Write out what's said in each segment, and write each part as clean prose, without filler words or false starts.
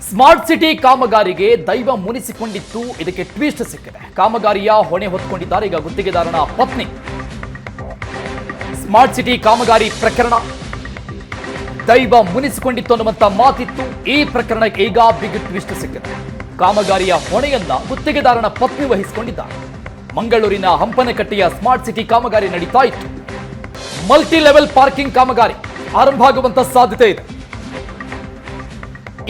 Smart city ಕಾಮಗಾರಿಗೆ ದೈವ ಮುನಿಸಿಕೊಂಡಿತ್ತು. ಇದಕ್ಕೆ ಟ್ವಿಸ್ಟ್ ಸಿಕ್ಕಿದೆ. ಕಾಮಗಾರಿಯ ಹೊಣೆ ಹೊತ್ತುಕೊಂಡಿದ್ದಾರೆ ಈಗ ಗುತ್ತಿಗೆದಾರನ ಪತ್ನಿ. ಸ್ಮಾರ್ಟ್ ಸಿಟಿ ಕಾಮಗಾರಿ ಪ್ರಕರಣ ದೈವ ಮುನಿಸಿಕೊಂಡಿತ್ತು ಅನ್ನುವಂತ ಮಾತಿತ್ತು. ಈ ಪ್ರಕರಣಕ್ಕೆ ಈಗ ಬಿಗ್ ಟ್ವಿಸ್ಟ್ ಸಿಕ್ಕಿದೆ. ಕಾಮಗಾರಿಯ ಹೊಣೆಯನ್ನ ಗುತ್ತಿಗೆದಾರನ ಪತ್ನಿ ವಹಿಸಿಕೊಂಡಿದ್ದಾರೆ. ಮಂಗಳೂರಿನ ಹಂಪನಕಟ್ಟೆಯ ಸ್ಮಾರ್ಟ್ ಸಿಟಿ ಕಾಮಗಾರಿ ನಡೀತಾ ಇತ್ತು. ಮಲ್ಟಿ ಲೆವೆಲ್ ಪಾರ್ಕಿಂಗ್ ಕಾಮಗಾರಿ ಆರಂಭ ಆಗುವಂತ ಸಾಧ್ಯತೆ ಇದೆ.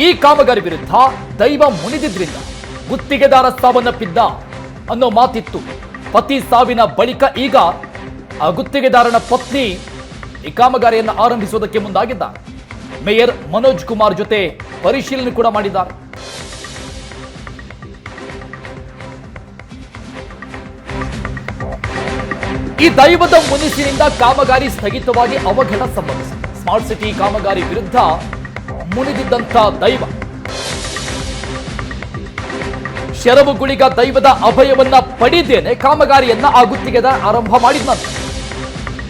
ಈ ಕಾಮಗಾರಿ ವಿರುದ್ಧ ದೈವ ಮುನಿದಿದ್ರಿಂದ ಗುತ್ತಿಗೆದಾರ ಸಾವನ್ನಪ್ಪಿದ್ದ ಅನ್ನೋ ಮಾತಿತ್ತು. ಪತಿ ಸಾವಿನ ಬಳಿಕ ಈಗ ಆ ಗುತ್ತಿಗೆದಾರನ ಪತ್ನಿ ಈ ಕಾಮಗಾರಿಯನ್ನು ಆರಂಭಿಸುವುದಕ್ಕೆ ಮುಂದಾಗಿದ್ದಾರೆ. ಮೇಯರ್ ಮನೋಜ್ ಕುಮಾರ್ ಜೊತೆ ಪರಿಶೀಲನೆ ಕೂಡ ಮಾಡಿದ್ದಾರೆ. ಈ ದೈವದ ಮುನಿಸಿನಿಂದ ಕಾಮಗಾರಿ ಸ್ಥಗಿತವಾಗಿ ಅವಘಡ ಸಂಭವಿಸಿದೆ. ಸ್ಮಾರ್ಟ್ ಸಿಟಿ ಕಾಮಗಾರಿ ವಿರುದ್ಧ ಮುನಿದಿದ್ದಂಥ ದೈವ ಶರವುಗುಳಿಗ ದೈವದ ಅಭಯವನ್ನ ಪಡೆದೇನೆ ಕಾಮಗಾರಿಯನ್ನ ಆ ಗುತ್ತಿಗೆದಾರ ಆರಂಭ ಮಾಡಿದ್ನಂತೆ.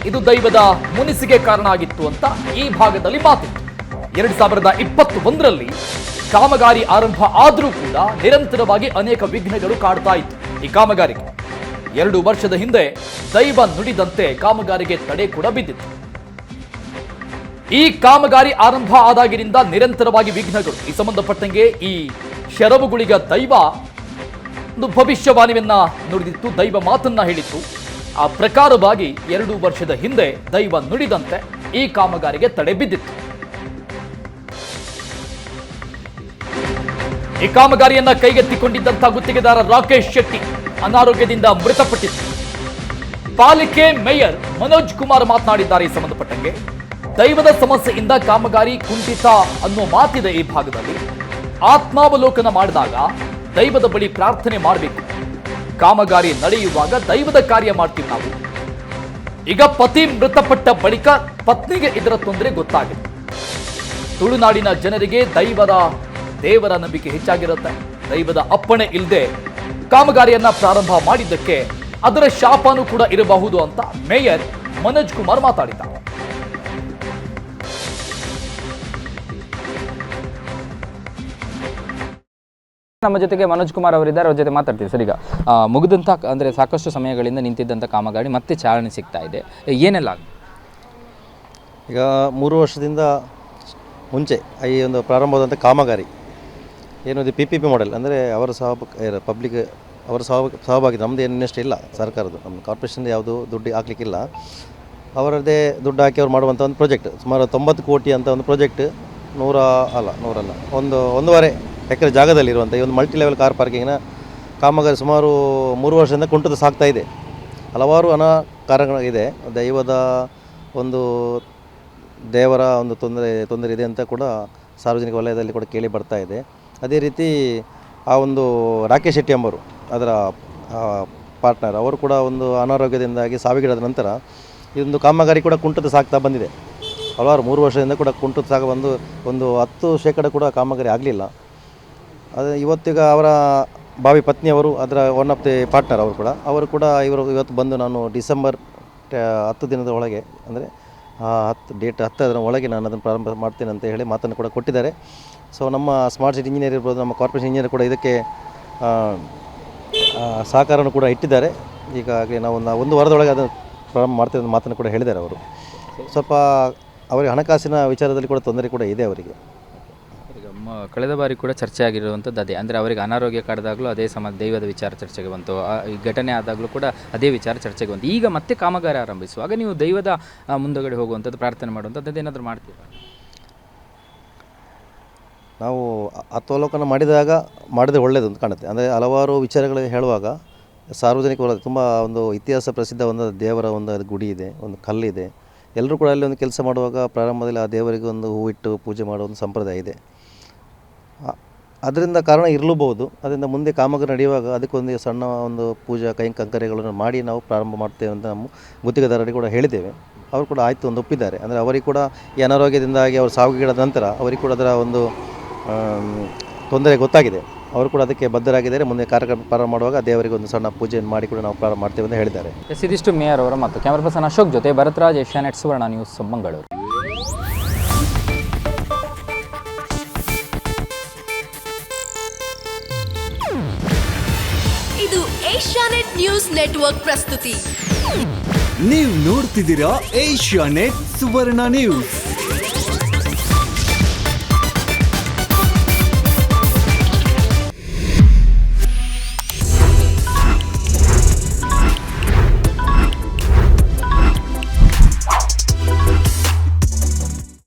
ಇದು ದೈವದ ಮುನಿಸಿಗೆ ಕಾರಣ ಆಗಿತ್ತು ಅಂತ ಈ ಭಾಗದಲ್ಲಿ ಮಾತಿತ್ತು. 2021ರಲ್ಲಿ ಕಾಮಗಾರಿ ಆರಂಭ ಆದರೂ ಕೂಡ ನಿರಂತರವಾಗಿ ಅನೇಕ ವಿಘ್ನಗಳು ಕಾಡ್ತಾ ಇತ್ತು ಈ ಕಾಮಗಾರಿಗೆ. 2 ವರ್ಷದ ಹಿಂದೆ ದೈವ ನುಡಿದಂತೆ ಕಾಮಗಾರಿಗೆ ತಡೆ ಕೂಡ ಬಿದ್ದಿತ್ತು. ಈ ಕಾಮಗಾರಿ ಆರಂಭ ಆದಾಗಿನಿಂದ ನಿರಂತರವಾಗಿ ವಿಘ್ನಗಳು. ಈ ಸಂಬಂಧಪಟ್ಟಂಗೆ ಈ ಶರವುಗುಳಿಗ ದೈವ ಒಂದು ಭವಿಷ್ಯವಾಣಿಯನ್ನ ನುಡಿದಿತ್ತು, ದೈವ ಮಾತನ್ನ ಹೇಳಿತ್ತು. ಆ ಪ್ರಕಾರವಾಗಿ 2 ವರ್ಷದ ಹಿಂದೆ ದೈವ ನುಡಿದಂತೆ ಈ ಕಾಮಗಾರಿಗೆ ತಡೆ ಬಿದ್ದಿತ್ತು. ಈ ಕಾಮಗಾರಿಯನ್ನ ಕೈಗೆತ್ತಿಕೊಂಡಿದ್ದಂತಹ ಗುತ್ತಿಗೆದಾರ ರಾಕೇಶ್ ಶೆಟ್ಟಿ ಅನಾರೋಗ್ಯದಿಂದ ಮೃತಪಟ್ಟಿತ್ತು. ಪಾಲಿಕೆ ಮೇಯರ್ ಮನೋಜ್ ಕುಮಾರ್ ಮಾತನಾಡಿದ್ದಾರೆ. ಈ ಸಂಬಂಧಪಟ್ಟಂಗೆ ದೈವದ ಸಮಸ್ಯೆಯಿಂದ ಕಾಮಗಾರಿ ಕುಂಠಿತ ಅನ್ನೋ ಮಾತಿದೆ ಈ ಭಾಗದಲ್ಲಿ. ಆತ್ಮಾವಲೋಕನ ಮಾಡಿದಾಗ ದೈವದ ಬಳಿ ಪ್ರಾರ್ಥನೆ ಮಾಡಬೇಕು. ಕಾಮಗಾರಿ ನಡೆಯುವಾಗ ದೈವದ ಕಾರ್ಯ ಮಾಡ್ತೀವಿ ನಾವು. ಈಗ ಪತಿ ಮೃತಪಟ್ಟ ಬಳಿಕ ಪತ್ನಿಗೆ ಇದರ ತೊಂದರೆ ಗೊತ್ತಾಗಿದೆ. ತುಳುನಾಡಿನ ಜನರಿಗೆ ದೇವರ ನಂಬಿಕೆ ಹೆಚ್ಚಾಗಿರುತ್ತೆ. ದೈವದ ಅಪ್ಪಣೆ ಇಲ್ಲದೆ ಕಾಮಗಾರಿಯನ್ನ ಪ್ರಾರಂಭ ಮಾಡಿದ್ದಕ್ಕೆ ಅದರ ಶಾಪನೂ ಕೂಡ ಇರಬಹುದು ಅಂತ ಮೇಯರ್ ಮನೋಜ್ ಕುಮಾರ್ ಮಾತಾಡಿದ್ದಾರೆ. ನಮ್ಮ ಜೊತೆಗೆ ಮನೋಜ್ ಕುಮಾರ್ ಅವರಿದ್ದಾರೆ. ಅವ್ರ ಜೊತೆ ಮಾತಾಡ್ತೀವಿ. ಸರ್, ಈಗ ಮುಗಿದಂಥ ಅಂದರೆ ಸಾಕಷ್ಟು ಸಮಯಗಳಿಂದ ನಿಂತಿದ್ದಂಥ ಕಾಮಗಾರಿ ಮತ್ತೆ ಚಾಲನೆ ಸಿಗ್ತಾ ಇದೆ. ಏನೆಲ್ಲ ಈಗ 3 ವರ್ಷದಿಂದ ಮುಂಚೆ ಈ ಒಂದು ಪ್ರಾರಂಭವಾದಂಥ ಕಾಮಗಾರಿ ಏನದು PPP ಮಾಡೆಲ್ ಅಂದರೆ ಅವರ ಪಬ್ಲಿಕ್ ಅವರ ಸಹಭಾಗಿ ನಮ್ಮದು ಇನ್ನಷ್ಟು ಇಲ್ಲ. ಸರ್ಕಾರದ್ದು ನಮ್ಮ ಕಾರ್ಪೊರೇಷನ್ ಯಾವುದು ದುಡ್ಡು ಹಾಕ್ಲಿಕ್ಕಿಲ್ಲ. ಅವರದ್ದೇ ದುಡ್ಡು ಹಾಕಿ ಅವ್ರು ಮಾಡುವಂಥ ಒಂದು ಪ್ರಾಜೆಕ್ಟ್ ಸುಮಾರು 90 ಕೋಟಿ ಅಂತ ಒಂದು ಪ್ರಾಜೆಕ್ಟ್. 1.5 ಎಕರೆ ಜಾಗದಲ್ಲಿರುವಂಥ ಈ ಒಂದು ಮಲ್ಟಿ ಲೆವೆಲ್ ಕಾರ್ ಪಾರ್ಕಿಂಗ್ನ ಕಾಮಗಾರಿ ಸುಮಾರು 3 ವರ್ಷದಿಂದ ಕುಂಠಿತ ಸಾಗ್ತಾ ಇದೆ. ಹಲವಾರು ಕಾರಣಗಳಿದೆ. ದೇವರ ಒಂದು ತೊಂದರೆ ಇದೆ ಅಂತ ಕೂಡ ಸಾರ್ವಜನಿಕ ವಲಯದಲ್ಲಿ ಕೂಡ ಕೇಳಿ ಬರ್ತಾ ಇದೆ. ಅದೇ ರೀತಿ ಆ ಒಂದು ರಾಕೇಶ್ ಶೆಟ್ಟಿ ಎಂಬರು ಅದರ ಪಾರ್ಟ್ನರ್ ಅವರು ಕೂಡ ಒಂದು ಅನಾರೋಗ್ಯದಿಂದಾಗಿ ಸಾವಿಗೀಡಾದ ನಂತರ ಇದೊಂದು ಕಾಮಗಾರಿ ಕೂಡ ಕುಂಠಿತ ಸಾಗ್ತಾ ಬಂದಿದೆ. ಹಲವಾರು 3 ವರ್ಷದಿಂದ ಕೂಡ ಕುಂಠಿತ ಸಾಗ ಬಂದು ಒಂದು 10% ಕೂಡ ಕಾಮಗಾರಿ ಆಗಲಿಲ್ಲ. ಅದು ಇವತ್ತೀಗ ಅವರ ಭಾವಿ ಪತ್ನಿಯವರು ಅದರ ಒನ್ ಆಫ್ ದಿ ಪಾರ್ಟ್ನರ್ ಅವರು ಕೂಡ ಇವತ್ತು ಬಂದು ನಾನು ಡಿಸೆಂಬರ್ 10 ದಿನದ ಒಳಗೆ ಅಂದರೆ 10 ಒಳಗೆ ನಾನು ಅದನ್ನು ಪ್ರಾರಂಭ ಮಾಡ್ತೇನೆ ಅಂತ ಹೇಳಿ ಮಾತನ್ನು ಕೂಡ ಕೊಟ್ಟಿದ್ದಾರೆ. ಸೊ ನಮ್ಮ ಸ್ಮಾರ್ಟ್ ಸಿಟಿ ಇಂಜಿನಿಯರ್ ಇರ್ಬೋದು, ನಮ್ಮ ಕಾರ್ಪೊರೇಷನ್ ಇಂಜಿನಿಯರ್ ಕೂಡ ಇದಕ್ಕೆ ಸಹಕಾರವನ್ನು ಕೂಡ ಇಟ್ಟಿದ್ದಾರೆ. ಈಗಾಗಲೇ ನಾವು 1 ವಾರದೊಳಗೆ ಅದನ್ನು ಪ್ರಾರಂಭ ಮಾಡ್ತೇವೆ ಅಂತ ಮಾತನ್ನು ಕೂಡ ಹೇಳಿದ್ದಾರೆ ಅವರು. ಸ್ವಲ್ಪ ಅವರಿಗೆ ಹಣಕಾಸಿನ ವಿಚಾರದಲ್ಲಿ ಕೂಡ ತೊಂದರೆ ಕೂಡ ಇದೆ ಅವರಿಗೆ. ಕಳೆದ ಬಾರಿ ಕೂಡ ಚರ್ಚೆ ಆಗಿರುವಂಥದ್ದು ಅದೇ, ಅಂದರೆ ಅವರಿಗೆ ಅನಾರೋಗ್ಯ ಕಾಡಿದಾಗಲೂ ಅದೇ ದೈವದ ವಿಚಾರ ಚರ್ಚೆಗೆ ಬಂತು. ಈ ಘಟನೆ ಆದಾಗಲೂ ಕೂಡ ಅದೇ ವಿಚಾರ ಚರ್ಚೆಗೆ ಬಂತು. ಈಗ ಮತ್ತೆ ಕಾಮಗಾರಿ ಆರಂಭಿಸುವಾಗ ನೀವು ದೈವದ ಮುಂದಗಡೆ ಹೋಗುವಂಥದ್ದು, ಪ್ರಾರ್ಥನೆ ಮಾಡುವಂಥದ್ದು ಏನಾದರೂ ಮಾಡ್ತೀರಾ? ನಾವು ಆತ್ಮಾವಲೋಕನ ಮಾಡಿದರೆ ಒಳ್ಳೆಯದು ಅಂತ ಕಾಣುತ್ತೆ. ಅಂದರೆ ಹಲವಾರು ವಿಚಾರಗಳು ಹೇಳುವಾಗ ಸಾರ್ವಜನಿಕ ವಲಯ ತುಂಬ ಒಂದು ಇತಿಹಾಸ ಪ್ರಸಿದ್ಧ ಒಂದು ದೇವರ ಒಂದು ಗುಡಿ ಇದೆ, ಒಂದು ಕಲ್ಲಿದೆ. ಎಲ್ಲರೂ ಕೂಡ ಅಲ್ಲಿ ಒಂದು ಕೆಲಸ ಮಾಡುವಾಗ ಪ್ರಾರಂಭದಲ್ಲಿ ಆ ದೇವರಿಗೆ ಒಂದು ಹೂವಿಟ್ಟು ಪೂಜೆ ಮಾಡೋ ಒಂದು ಸಂಪ್ರದಾಯ ಇದೆ. ಅದರಿಂದ ಕಾರಣ ಇರಲೂಬಹುದು. ಅದರಿಂದ ಮುಂದೆ ಕಾಮಗಾರಿ ನಡೆಯುವಾಗ ಅದಕ್ಕೊಂದು ಸಣ್ಣ ಒಂದು ಪೂಜಾ ಕೈಂಕರ್ಯಗಳನ್ನು ಮಾಡಿ ನಾವು ಪ್ರಾರಂಭ ಮಾಡ್ತೇವೆ ಅಂತ ನಮ್ಮ ಗುತ್ತಿಗೆದಾರರಿಗೆ ಕೂಡ ಹೇಳಿದ್ದೇವೆ. ಅವರು ಕೂಡ ಆಯಿತು ಒಂದು ಒಪ್ಪಿದ್ದಾರೆ. ಅಂದರೆ ಅವರಿಗೆ ಕೂಡ ಈ ಅನಾರೋಗ್ಯದಿಂದಾಗಿ ಅವರು ಸಾವಿಗೀಡಾದ ನಂತರ ಅವರಿಗೆ ಕೂಡ ಅದರ ಒಂದು ತೊಂದರೆ ಗೊತ್ತಾಗಿದೆ. ಅವರು ಕೂಡ ಅದಕ್ಕೆ ಬದ್ಧರಾಗಿದ್ದಾರೆ. ಮುಂದೆ ಕಾರ್ಯಕ್ರಮ ಪ್ರಾರಂಭ ಮಾಡುವಾಗ ದೇವರಿಗೆ ಒಂದು ಸಣ್ಣ ಪೂಜೆಯನ್ನು ಮಾಡಿ ಕೂಡ ನಾವು ಪ್ರಾರಂಭ ಮಾಡ್ತೇವೆ ಅಂತ ಹೇಳಿದ್ದಾರೆ. ಇದಿಷ್ಟು ಮೇಯರ್ ಅವರ ಮತ್ತು ಕ್ಯಾಮರಾ ಪರ್ಸನ್ ಅಶೋಕ್ ಜೊತೆ ಭರತ್ರಾಜ್, ಏಷ್ಯಾನೆಟ್ ಸುವರ್ಣ ನ್ಯೂಸ್, ಮಂಗಳೂರು. ಇದು ಏಷ್ಯಾನೆಟ್ ನ್ಯೂಸ್ ನೆಟ್ವರ್ಕ್ ಪ್ರಸ್ತುತಿ. ನೀವು ನೋಡ್ತಿದ್ದೀರಾ ಏಷ್ಯಾನೆಟ್ ಸುವರ್ಣ ನ್ಯೂಸ್.